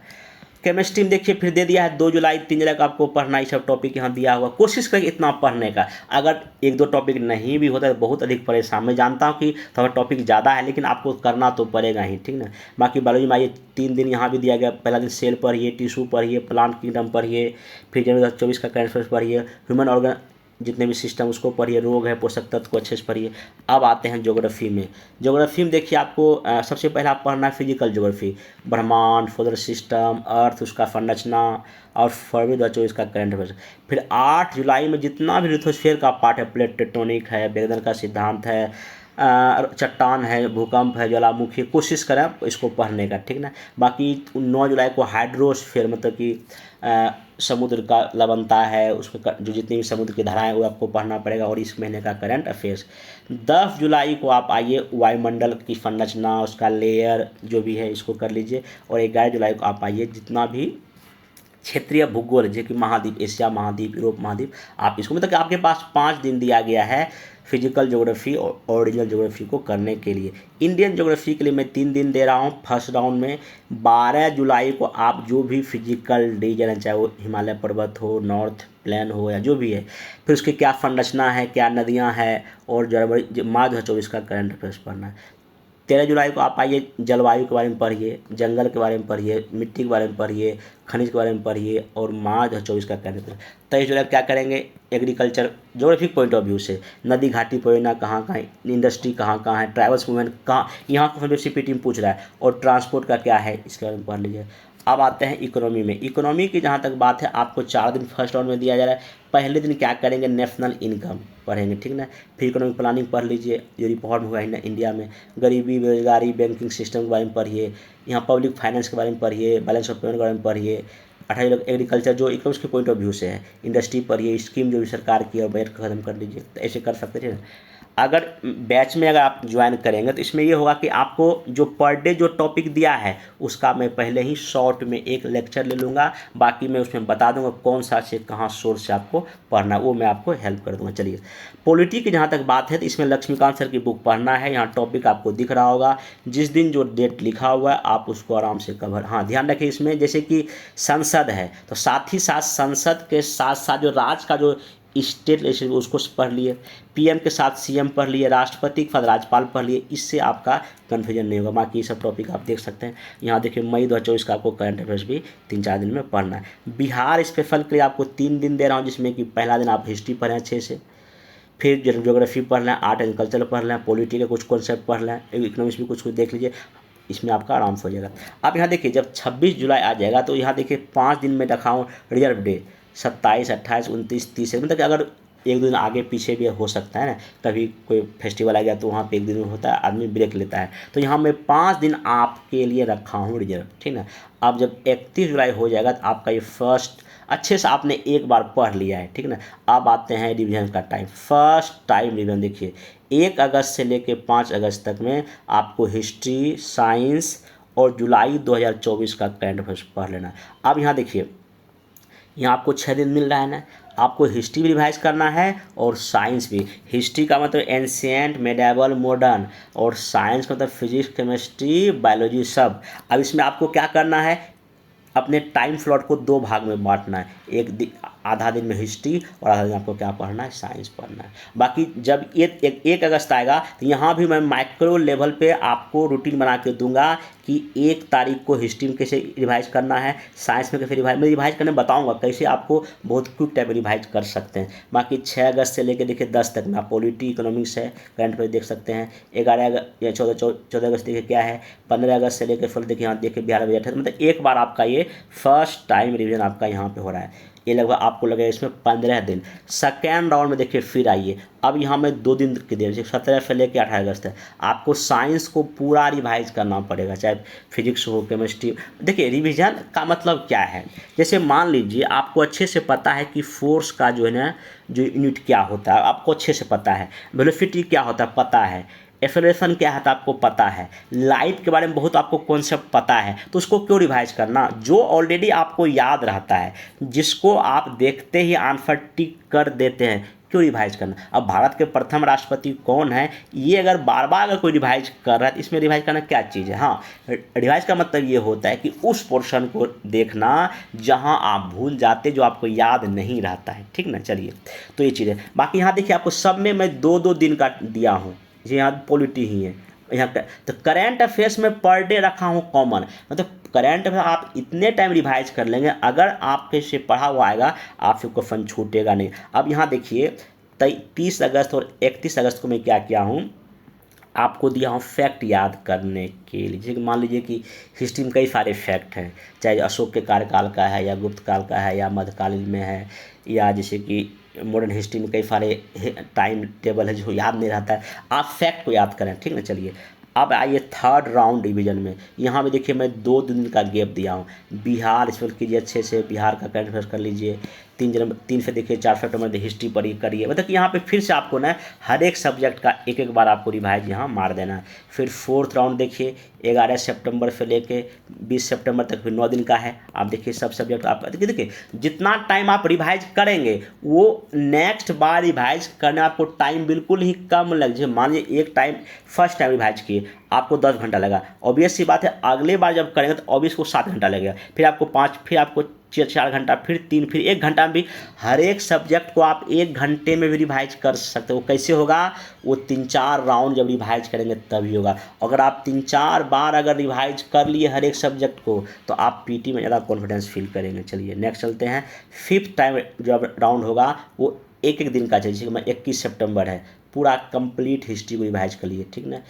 केमिस्ट्री में देखिए फिर दे दिया है 2 जुलाई 3 जुलाई को आपको पढ़ना, ये सब टॉपिक यहाँ दिया हुआ। कोशिश करें इतना पढ़ने का, अगर 1-2 टॉपिक नहीं भी होता है तो बहुत अधिक परेशान, मैं जानता हूँ कि थोड़ा टॉपिक ज़्यादा है लेकिन आपको करना तो पड़ेगा ही, ठीक ना। बाकी बायोलॉजी में आइए 3 दिन यहाँ भी दिया गया, पहला दिन सेल पढ़िए, टिश्यू पढ़िए, प्लांट किंगडम पढ़िए, फिर जनवरी 2024 का करंट अफेयर्स पढ़िए, ह्यूमन ऑर्गन जितने भी सिस्टम उसको पढ़िए, रोग है, पोषक तत्व को अच्छे से पढ़िए। अब आते हैं ज्योग्राफी में। ज्योग्राफी में देखिए आपको सबसे पहले आप पढ़ना है फिजिकल ज्योग्राफी, ब्रह्मांड, सोलर सिस्टम, अर्थ, उसका संरचना, और फरवरी 2024 का करंट अफेयर्स। फिर 8 जुलाई में जितना भी लिथोस्फीयर का पार्ट है, प्लेट टेक्टोनिक है, वेगनर का सिद्धांत है, चट्टान है, भूकंप है, ज्वालामुखी, कोशिश करें इसको पढ़ने का, ठीक ना। बाकी 9 जुलाई को हाइड्रोस्फीयर मतलब कि समुद्र का लवणता है, उसमें जो जितनी भी समुद्र की धाराएं वो आपको पढ़ना पड़ेगा, और इस महीने का करंट अफेयर्स। 10 जुलाई को आप आइए वायुमंडल की संरचना, उसका लेयर जो भी है इसको कर लीजिए, और 11 जुलाई को आप आइए जितना भी क्षेत्रीय भूगोल जो कि महाद्वीप, एशिया महाद्वीप, यूरोप महाद्वीप, आप इसको मतलब कि आपके पास 5 दिन दिया गया है फिजिकल ज्योग्राफी और ओरिजिनल ज्योग्राफी को करने के लिए। इंडियन ज्योग्राफी के लिए मैं 3 दिन दे रहा हूँ फर्स्ट राउंड में। 12 जुलाई को आप जो भी फिजिकल रीजन है, चाहे वो हिमालय पर्वत हो, नॉर्थ प्लेन हो, या जो भी है, फिर उसकी क्या संरचना है, क्या नदियाँ हैं, और जनवरी मार्च 2024 का करंट अफेयर्स पढ़ना है। 13 जुलाई को आप आइए जलवायु के बारे में पढ़िए, जंगल के बारे में पढ़िए, मिट्टी के बारे में पढ़िए, खनिज के बारे में पढ़िए, और मार्च 2024 का करंट अफेयर्स। 23 जुलाई क्या करेंगे, agriculture geographic point of view से, नदी घाटी परियोजना कहाँ कहाँ, इंडस्ट्री कहाँ कहाँ है, ट्राइबल्स मूवमेंट कहाँ, यहाँ को सीपीटी में पूछ रहा है, और ट्रांसपोर्ट का क्या है इसके बारे में पढ़ लीजिए। अब आते हैं इकोनॉमी में। इकोनॉमी की जहाँ तक बात है, आपको 4 दिन फर्स्ट राउंड में दिया जा रहा है। पहले दिन क्या करेंगे, नेशनल इनकम पढ़ेंगे, ठीक ना। फिर इकोनॉमिक प्लानिंग पढ़ लीजिए, जो रिफॉर्म हुआ है इंडिया में, गरीबी, बेरोजगारी, बैंकिंग सिस्टम के बारे में पढ़िए, यहाँ पब्लिक फाइनेंस के बारे में पढ़िए, बैलेंस ऑफ पेमेंट के बारे में पढ़िए। 28 एग्रीकल्चर जो इकोनॉमिक्स के पॉइंट ऑफ व्यू से है, इंडस्ट्री पढ़िए, स्कीम जो भी सरकार की है और बजट खत्म कर दीजिए, तो ऐसे कर सकते थे। अगर बैच में अगर आप ज्वाइन करेंगे तो इसमें ये होगा कि आपको जो पर डे जो टॉपिक दिया है उसका मैं पहले ही शॉर्ट में एक लेक्चर ले लूँगा, बाकी मैं उसमें बता दूंगा कौन सा से कहाँ सोर्स से आपको पढ़ना है, वो मैं आपको हेल्प कर दूंगा। चलिए, पॉलिटी की जहाँ तक बात है तो इसमें लक्ष्मीकांत सर की बुक पढ़ना है। यहाँ टॉपिक आपको दिख रहा होगा, जिस दिन जो डेट लिखा हुआ है आप उसको आराम से कवर। हाँ, ध्यान रखिए इसमें जैसे कि संसद है तो साथ ही साथ संसद के साथ साथ जो राज्य का जो स्टेट उसको पढ़ लिए, पीएम के साथ सीएम पढ़ लिए, राष्ट्रपति के साथ राज्यपाल पढ़ लिए, इससे आपका कन्फ्यूजन नहीं होगा। बाकी ये सब टॉपिक आप देख सकते हैं। यहाँ देखिए मई 2024 का आपको करंट अफेयर्स भी 3-4 दिन में पढ़ना है। बिहार स्पेशल के लिए आपको 3 दिन दे रहा हूँ, जिसमें कि पहला दिन आप हिस्ट्री पढ़ें अच्छे से, फिर ज्योग्राफी पढ़ लें, आर्ट एंड कल्चर पढ़ लें, पॉलिटी के कुछ कॉन्सेप्ट पढ़ लें, इकोनॉमिक्स भी कुछ देख लीजिए, इसमें आपका आराम से हो जाएगा। आप यहाँ देखिए जब 26 जुलाई आ जाएगा तो यहाँ देखिए 5 दिन में रखा हूँ रिजर्व डे, 27, 28, 29, 30, मतलब कि अगर 1-2 दिन आगे पीछे भी हो सकता है ना, कभी कोई फेस्टिवल आ गया तो वहाँ पे 1 दिन होता है, आदमी ब्रेक लेता है, तो यहाँ मैं 5 दिन आपके लिए रखा हूँ रिजर्व, ठीक ना। अब जब 31 जुलाई हो जाएगा तो आपका ये फर्स्ट अच्छे से आपने एक बार पढ़ लिया है, ठीक ना। अब आते हैं रिवीजन का टाइम। फर्स्ट टाइम रिवीजन देखिए 1 अगस्त से लेके 5 अगस्त तक में आपको हिस्ट्री, साइंस और जुलाई 2024 का करंट अफेयर्स पढ़ लेना है। अब यहाँ देखिए, यहाँ आपको 6 दिन मिल रहा है ना, आपको हिस्ट्री भी रिवाइज करना है और साइंस भी। हिस्ट्री का मतलब एंशिएंट, मेडिएवल, मॉडर्न, और साइंस का मतलब फिजिक्स, केमिस्ट्री, बायोलॉजी सब। अब इसमें आपको क्या करना है, अपने टाइम स्लॉट को 2 भाग में बांटना है, आधा दिन में हिस्ट्री और आधा दिन आपको क्या पढ़ना है, साइंस पढ़ना है। बाकी जब 1 अगस्त आएगा तो यहाँ भी मैं माइक्रो लेवल पे आपको रूटीन बना के दूंगा कि 1 तारीख को हिस्ट्री में कैसे रिवाइज करना है, साइंस में कैसे रिवाइज करने बताऊंगा, कैसे आपको बहुत क्विक टाइम में रिवाइज कर सकते हैं। बाकी 6 अगस्त से लेकर देखिए 10 तक में आप पॉलिटी, इकोनॉमिक्स है, करंट अफेयर देख सकते हैं। 14 अगस्त देखिए क्या है, 15 अगस्त से लेकर फिर देखिए यहाँ देखिए बिहार बजट है, मतलब एक बार आपका ये फर्स्ट टाइम रिवीजन आपका यहाँ पे हो रहा है। ये लगभग आपको लगेगा इसमें 15 दिन। सेकेंड राउंड में देखिए फिर आइए, अब यहाँ में 2 दिन की देर, 17 से लेकर 18 अगस्त है, आपको साइंस को पूरा रिवाइज करना पड़ेगा, चाहे फिजिक्स हो, केमिस्ट्री। देखिए रिवीजन का मतलब क्या है, जैसे मान लीजिए आपको अच्छे से पता है कि फोर्स का जो है ना जो यूनिट क्या होता है आपको अच्छे से पता है, वेलोसिटी क्या होता है पता है, एक्सेलरेशन क्या है तो आपको पता है, लाइट के बारे में बहुत आपको कॉन्सेप्ट पता है, तो उसको क्यों रिवाइज करना। जो ऑलरेडी आपको याद रहता है, जिसको आप देखते ही आंसर टिक कर देते हैं, क्यों रिवाइज करना। अब भारत के प्रथम राष्ट्रपति कौन है, ये अगर बार बार अगर कोई रिवाइज कर रहा है तो इसमें रिवाइज करना क्या चीज़ है। हाँ, रिवाइज का मतलब ये होता है कि उस पोर्शन को देखना जहां आप भूल जाते, जो आपको याद नहीं रहता है, ठीक ना। चलिए, तो ये चीज़ है। बाकी यहाँ देखिए, आपको सब में मैं 2-2 दिन का दिया हूँ, जी यहाँ पॉलिटी ही है यहाँ तो करेंट अफेयर्स में पर डे रखा हूँ कॉमन, मतलब करंट अफेयर आप इतने टाइम रिवाइज कर लेंगे, अगर आपके से पढ़ा हुआ आएगा आपसे क्वेश्चन छूटेगा नहीं। अब यहाँ देखिए 30 अगस्त और 31 अगस्त को मैं क्या किया हूँ, आपको दिया हूँ फैक्ट याद करने के लिए। जैसे कि मान लीजिए कि हिस्ट्री में कई सारे फैक्ट हैं, चाहे अशोक के कार्यकाल का है या गुप्त काल का है या मध्यकालीन में है, या जैसे कि मॉडर्न हिस्ट्री में कई सारे टाइम टेबल है जो याद नहीं रहता है, आप फैक्ट को याद करें, ठीक ना। चलिए, अब आइए थर्ड राउंड डिवीजन में। यहाँ पे देखिए मैं 2 दिन का गैप दिया हूँ। बिहार इस पर कीजिए अच्छे से, बिहार का करंट अफेयर्स कर लीजिए। 3 से देखिए 4 सितंबर हिस्ट्री पढ़ी करिए, मतलब कि यहाँ पे फिर से आपको ना हर एक सब्जेक्ट का एक बार आपको रिवाइज यहाँ मार देना है। फिर फोर्थ राउंड देखिए 11 सितंबर से लेके 20 सितंबर तक, फिर 9 दिन का है। आप देखिए सब सब्जेक्ट आप देखिए जितना टाइम आप रिवाइज करेंगे वो नेक्स्ट बार रिवाइज करने आपको टाइम बिल्कुल ही कम लग जाए। मान लीजिए एक टाइम फर्स्ट टाइम रिवाइज किए आपको 10 घंटा लगा, ऑब्वियस सी बात है अगले बार जब करेंगे तो ऑब्वियस को 7 घंटा लगेगा, फिर आपको 5, फिर आपको 4 घंटा, फिर 3, फिर 1 घंटा में भी हर एक सब्जेक्ट को आप 1 घंटे में भी रिवाइज कर सकते हो। कैसे होगा, वो 3-4 राउंड जब रिवाइज करेंगे तभी होगा। अगर आप 3-4 बार अगर रिवाइज कर लिए हर एक सब्जेक्ट को तो आप पीटी में ज़्यादा कॉन्फिडेंस फील करेंगे। चलिए नेक्स्ट चलते हैं। 5th टाइम जब राउंड होगा वो एक दिन का, जैसे कि मैं 21 सितंबर है, पूरा कंप्लीट हिस्ट्री को रिवाइज कर लिए, ठीक ना।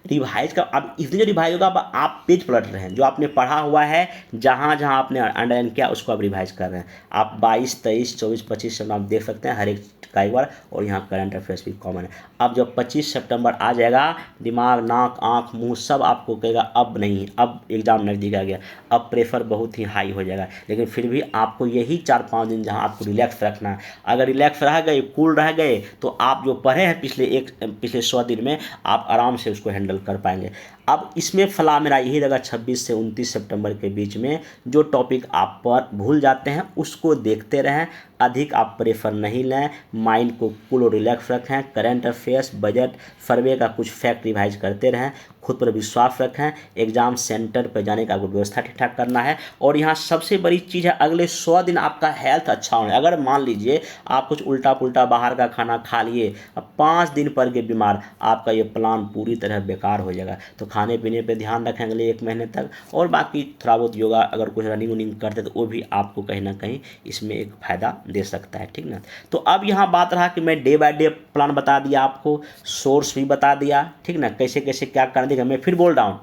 रिवाइज का अब इसलिए जो रिवाइज होगा, अब आप पेज पलट रहे हैं, जो आपने पढ़ा हुआ है जहाँ जहाँ आपने अंडरलाइन किया उसको आप रिवाइज कर रहे हैं। आप 22, 23, 24, 25 से आप देख सकते हैं हर एक का एक बार, और यहाँ करंट अफेयर्स भी कॉमन है। अब जब 25 सितंबर आ जाएगा, दिमाग, नाक, आँख, मुंह सब आपको कहेगा अब नहीं, अब एग्जाम नज़दीक आ गया, अब प्रेशर बहुत ही हाई हो जाएगा। लेकिन फिर भी आपको यही 4-5 दिन जहाँ आपको रिलैक्स रखना है। अगर रिलैक्स रह गए, कूल रह गए, तो आप जो पढ़े हैं पिछले 100 दिन में, आप आराम से उसको हैंडल कर पाएंगे। अब इसमें फला मेरा यही रहेगा 26 से 29 सितंबर के बीच में जो टॉपिक आप पर भूल जाते हैं उसको देखते रहें, अधिक आप प्रेफर नहीं लें, माइंड को कूल और रिलैक्स रखें, करंट अफेयर्स, बजट, सर्वे का कुछ फैक्ट रिवाइज करते रहें, खुद पर विश्वास रखें, एग्जाम सेंटर पर जाने का व्यवस्था ठीक ठाक करना है। और यहाँ सबसे बड़ी चीज़ है, अगले 100 दिन आपका हेल्थ अच्छा होना है। अगर मान लीजिए आप कुछ उल्टा पुल्टा बाहर का खाना खा लिए, अब 5 दिन पर के बीमार, आपका ये प्लान पूरी तरह बेकार हो जाएगा। तो खाने पीने पे ध्यान रखें अगले 1 महीने तक, और बाकी थोड़ा बहुत योगा अगर कुछ रनिंग वनिंग करते तो वो भी आपको कहीं ना कहीं इसमें एक फ़ायदा दे सकता है, ठीक ना। तो अब यहाँ बात रहा कि मैं डे बाय डे प्लान बता दिया आपको, सोर्स भी बता दिया, ठीक ना, कैसे कैसे क्या करना देगा। मैं फिर बोल रहा हूँ,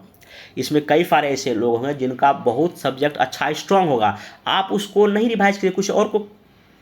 इसमें कई सारे ऐसे लोग होंगे जिनका बहुत सब्जेक्ट अच्छा स्ट्रांग होगा, आप उसको नहीं रिवाइज करिए, कुछ और को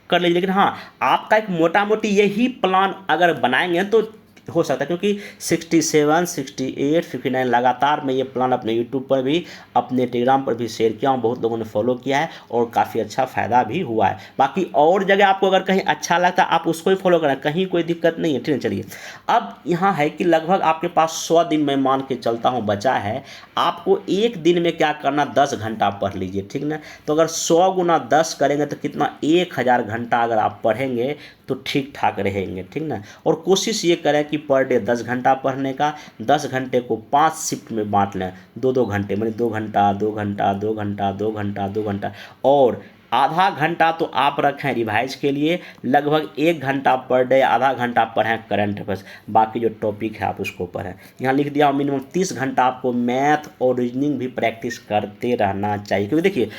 कर लीजिए। लेकिन हाँ, आपका एक मोटा मोटी यही प्लान अगर बनाएंगे तो हो सकता है, क्योंकि 67, 68, 59 लगातार मैं ये प्लान अपने यूट्यूब पर भी, अपने टेलीग्राम पर भी शेयर किया हूँ, बहुत लोगों ने फॉलो किया है और काफ़ी अच्छा फ़ायदा भी हुआ है। बाकी और जगह आपको अगर कहीं अच्छा लगता है आप उसको ही फॉलो करें, कहीं कोई दिक्कत नहीं है, ठीक है। चलिए, अब यहाँ है कि लगभग आपके पास 100 दिन मैं मान के चलता हूँ बचा है, आपको एक दिन में क्या करना, 10 घंटा पढ़ लीजिए, ठीक ना। तो अगर 100 गुना 10 करेंगे तो कितना, 1000 घंटा अगर आप पढ़ेंगे तो ठीक ठाक रहेंगे, ठीक ना। और कोशिश ये करें कि पर डे 10 घंटा पढ़ने का, 10 घंटे को 5 शिफ्ट में बांट लें, 2-2 घंटे, मतलब 2 घंटा 2 घंटा 2 घंटा 2 घंटा 2 घंटा, और आधा घंटा तो आप रखें रिवाइज के लिए, लगभग 1 घंटा पर डे, आधा घंटा पढ़ें करंट अफेयर्स, बाकी जो टॉपिक है आप उसको पढ़ें। यहाँ लिख दिया मिनिमम 30 घंटा आपको मैथ और रीजनिंग भी प्रैक्टिस करते रहना चाहिए, क्योंकि देखिए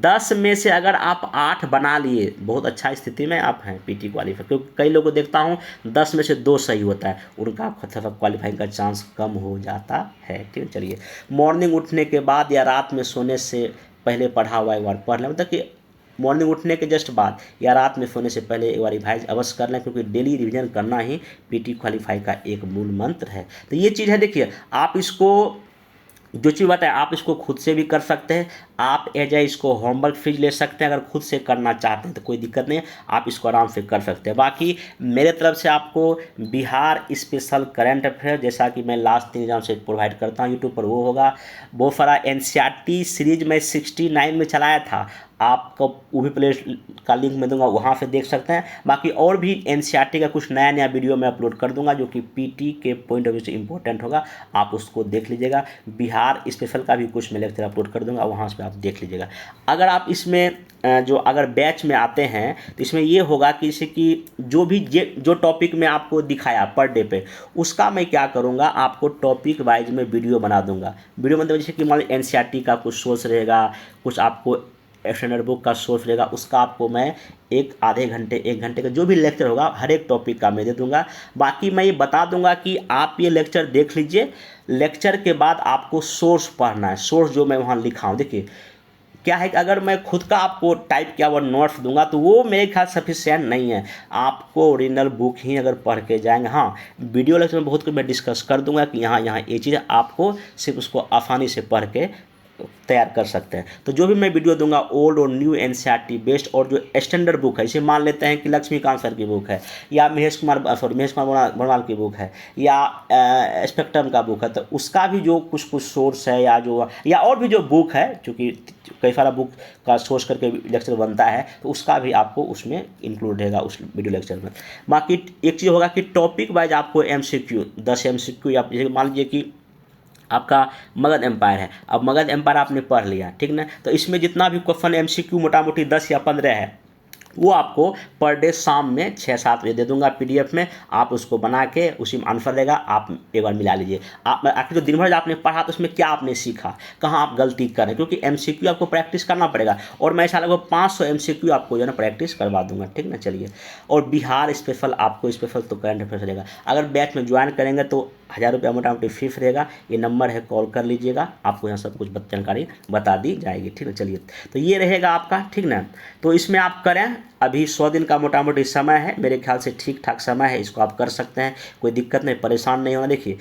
10 में से अगर आप 8 बना लिए, बहुत अच्छा स्थिति में आप हैं पीटी क्वालिफाई। क्योंकि कई लोगों को देखता हूँ 10 में से 2 सही होता है, उनका क्वालिफाइंग का चांस कम हो जाता है, ठीक है। चलिए, मॉर्निंग उठने के बाद या रात में सोने से पहले पढ़ा हुआ एक बार पढ़ लें, मतलब कि मॉर्निंग उठने के जस्ट बाद या रात में सोने से पहले एक बार रिवाइज अवश्य कर लें, क्योंकि डेली रिवीजन करना ही पीटी क्वालिफाई का एक मूल मंत्र है। तो ये चीज़ है, देखिए आप इसको जो चीज़ बताए आप इसको खुद से भी कर सकते हैं, आप एज ए इसको होमवर्क फ्री ले सकते हैं। अगर खुद से करना चाहते हैं तो कोई दिक्कत नहीं है, आप इसको आराम से कर सकते हैं। बाकी मेरे तरफ से आपको बिहार स्पेशल करंट अफेयर, जैसा कि मैं लास्ट 3 एग्जाम से प्रोवाइड करता हूँ यूट्यूब पर, वो होगा। वो सारा एनसीईआरटी सीरीज में 69 में चलाया था, आपको वो भी प्ले का लिंक मैं दूंगा, वहाँ से देख सकते हैं। बाकी और भी एनसीईआरटी का कुछ नया नया वीडियो मैं अपलोड कर दूंगा जो कि पीटी के पॉइंट ऑफ व्यू से इंपॉर्टेंट होगा, आप उसको देख लीजिएगा। बिहार स्पेशल का भी कुछ मैं लेक्चर अपलोड कर दूंगा, वहाँ से आप देख लीजिएगा। अगर आप इसमें जो अगर बैच में आते हैं तो इसमें ये होगा कि जैसे कि जो भी जो टॉपिक में आपको दिखाया पर डे पे, उसका मैं क्या करूँगा, आपको टॉपिक वाइज में वीडियो बना दूंगा। वीडियो मतलब जैसे कि मान लीजिए एनसीईआरटी का कुछ सोर्स रहेगा, कुछ आपको स्टैंडर्ड बुक का सोर्स रहेगा, उसका आपको मैं आधे घंटे 1 घंटे का जो भी लेक्चर होगा हर एक टॉपिक का मैं दे दूंगा। बाकी मैं ये बता दूंगा कि आप ये लेक्चर देख लीजिए, लेक्चर के बाद आपको सोर्स पढ़ना है। सोर्स जो मैं वहाँ लिखा हूँ, देखिए क्या है कि अगर मैं खुद का आपको टाइप किया हुआ नोट्स दूंगा तो वो मेरे ख्याल सफिशिएंट नहीं है। आपको ओरिजिनल बुक ही अगर पढ़ के जाएंगे, हाँ वीडियो लेक्चर में बहुत कुछ मैं डिस्कस कर दूंगा कि यहाँ यहाँ ये चीज़, आपको सिर्फ उसको आसानी से पढ़ के तैयार कर सकते हैं। तो जो भी मैं वीडियो दूंगा ओल्ड और न्यू एनसीईआरटी बेस्ड, और जो स्टैंडर्ड बुक है, इसे मान लेते हैं कि लक्ष्मीकांत सर की बुक है, या महेश कुमार बरवाल की बुक है, या स्पेक्ट्रम का बुक है, तो उसका भी जो कुछ कुछ सोर्स है, या और भी जो बुक है, चूँकि कई सारा बुक का सोर्स करके लेक्चर बनता है, तो उसका भी आपको उसमें इंक्लूड रहेगा उस वीडियो लेक्चर में। बाकी एक चीज़ होगा कि टॉपिक वाइज आपको MCQ 10 MCQ, या मान लीजिए कि आपका मगध एम्पायर है, अब मगध एम्पायर आपने पढ़ लिया, ठीक ना, तो इसमें जितना भी क्वेश्चन MCQ मोटा मोटी 10 या 15 है, वो आपको पर डे शाम में 6-7 बजे दे दूंगा PDF में। आप उसको बना के उसी में आंसर रहेगा, आप एक बार मिला लीजिए। आप आखिर तो दिन भर आपने पढ़ा तो उसमें क्या आपने सीखा, कहाँ आप गलती करें, क्योंकि MCQ आपको प्रैक्टिस करना पड़ेगा, और मैं ऐसा लगभग 500 MCQ आपको जो है ना प्रैक्टिस करवा दूंगा, ठीक ना। चलिए, और बिहार स्पेशल आपको स्पेशल तो करंट अफेयर रहेगा। अगर बैच में ज्वाइन करेंगे तो 1000 रुपया मोटा मोटी फीस रहेगा। ये नंबर है, कॉल कर लीजिएगा, आपको यहाँ सब कुछ जानकारी बता दी जाएगी, ठीक है। चलिए, तो ये रहेगा आपका, ठीक ना। तो इसमें आप करें, अभी 100 दिन का मोटा मोटी समय है, मेरे ख्याल से ठीक ठाक समय है, इसको आप कर सकते हैं, कोई दिक्कत नहीं, परेशान नहीं होना। देखिए,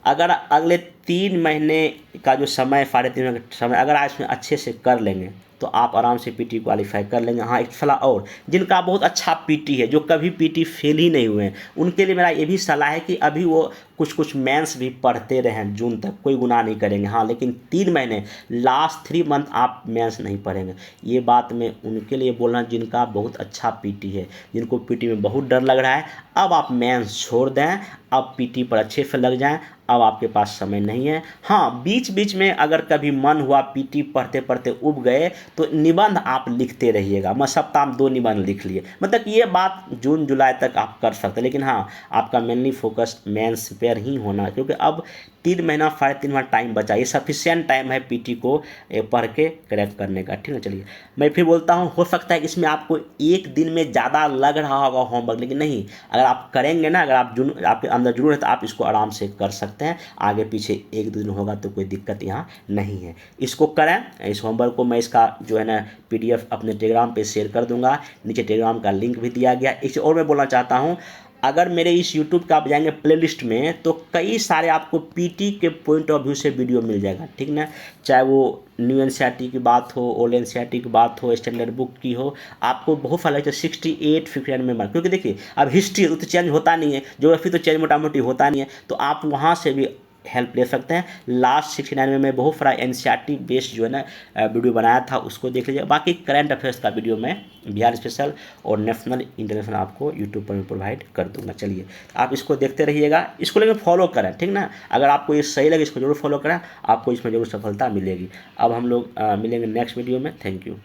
अगर अगले 3 महीने का जो समय, 3.5 महीने का समय अगर आज में अच्छे से कर लेंगे तो आप आराम से PT क्वालिफाई कर लेंगे। हाँ, एक सलाह और, जिनका बहुत अच्छा PT है, जो कभी PT फेल ही नहीं हुए हैं, उनके लिए मेरा ये भी सलाह है कि अभी वो कुछ मेंस भी पढ़ते रहें, जून तक कोई गुनाह नहीं करेंगे। हाँ, लेकिन 3 महीने लास्ट 3 मंथ आप मेंस नहीं पढ़ेंगे। ये बात मैं उनके लिए बोल रहा हूँ जिनका बहुत अच्छा PT है, जिनको PT में बहुत डर लग रहा है। अब आप मेंस छोड़ दें, अब PT पर अच्छे से लग जाएं, अब आपके पास समय नहीं है। हाँ, बीच बीच में अगर कभी मन हुआ, PT पढ़ते पढ़ते उब गए, तो निबंध आप लिखते रहिएगा। मैं सप्ताह में 2 निबंध लिख लिए, मतलब ये बात जून जुलाई तक आप कर सकते हैं। लेकिन हाँ, आपका मेनली फोकस मेंस प्रिपेयर ही होना, क्योंकि अब 3 महीना 3.5 महीना टाइम बचा, ये सफिशिएंट टाइम है PT को पढ़ के क्रैक करने का, ठीक है। चलिए, मैं फिर बोलता हूँ, हो सकता है कि इसमें आपको 1 दिन में ज़्यादा लग रहा होगा होमवर्क, लेकिन नहीं, अगर आप करेंगे ना, अगर आपके अंदर जुनून है तो आप इसको आराम से कर सकते हैं। आगे पीछे 1-2 दिन होगा तो कोई दिक्कत यहाँ नहीं है, इसको करें। इस होमवर्क को मैं इसका जो है ना PDF अपने टेलीग्राम पे शेयर कर दूंगा, नीचे टेलीग्राम का लिंक भी दिया गया। इसे और मैं बोलना चाहता हूँ, अगर मेरे इस YouTube का आप जाएंगे प्लेलिस्ट में तो कई सारे आपको PT के पॉइंट ऑफ व्यू से वीडियो मिल जाएगा, ठीक ना। चाहे वो न्यू NCERT की बात हो, ओल्ड NCERT की बात हो, स्टैंडर्ड बुक की हो, आपको बहुत सारे 68 59 में मार्क, क्योंकि देखिए अब हिस्ट्री तो चेंज होता नहीं है, ज्योग्राफी तो चेंज मोटा मोटी होता नहीं है, तो आप वहाँ से भी हेल्प ले सकते हैं। लास्ट 69 में मैं बहुत सारा NCERT बेस्ड जो है ना वीडियो बनाया था, उसको देख लीजिए। बाकी करंट अफेयर्स का वीडियो मैं बिहार स्पेशल और नेशनल इंटरनेशनल आपको यूट्यूब पर मैं प्रोवाइड कर दूंगा। चलिए, आप इसको देखते रहिएगा, इसको लेकर फॉलो करें, ठीक ना। अगर आपको ये सही लगे, इसको जरूर फॉलो करें, आपको इसमें जरूर सफलता मिलेगी। अब हम लोग मिलेंगे नेक्स्ट वीडियो में। Thank you.